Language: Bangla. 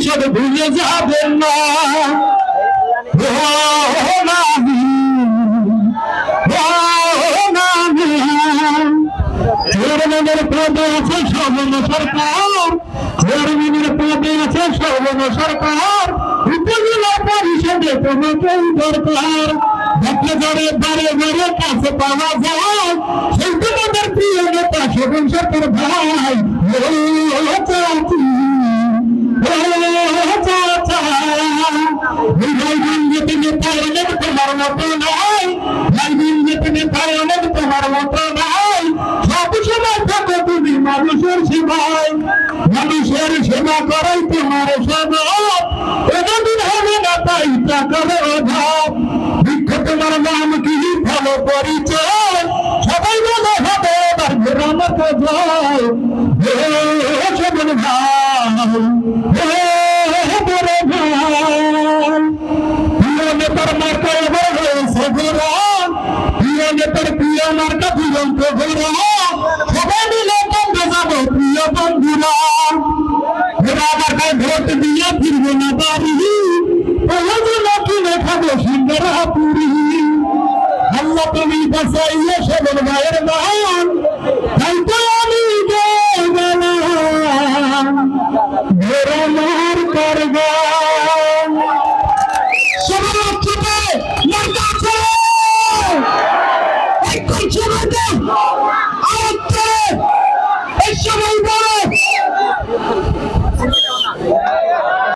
প্রতিশোধ ভুলে যাবেন না। চেয়ারম্যানের পদে আছে সবর্ণ সরকার, চেয়ারম্যানের পদে আছে সবর্ণ সরকার, উপজেলা পরিষদে তোমাকেই দরকার। দেখে ধরে বারে বারে কাছে পাওয়া যায়, সেই তোমাদের প্রিয় নেতা শোভন সরকার ভাই। চাচি চাচা ভাইগঞ্জেতে নেতার অনেক তোমার মতো নাই, ভাইগঞ্জেতে নেতার অনেক তোমার মতো নাই। সব সময় থাকো তুমি মানুষের সেবায়, মানুষের সেবা করাই তোমার স্বভাব। এতদিন হবে না তাই টাকার অভাব, বৃক্ষ তোমার নাম কি ভালো পরিচয়, সবাই বলে হবে এবার আমাকে যায়। শোভন ভাই বড় ভাই, প্রিয় নেতার মার্কা এবার হয়েছে ঘোরান, প্রিয় নেতার প্রিয় মার্কা দুরন্ত ঘোরান। সবাই মিলে কেন্দ্রে যাবো প্রিয় বন্ধুরা, এরা মার্কায় ভোট দিয়ে ফিরবো না বাড়ি, প্রয়োজনে কিনে খাবো সিঙ্গারা পুরি। আল্লাহ তুমি বাঁচাইলে শোভন ভাইয়ের ভাই।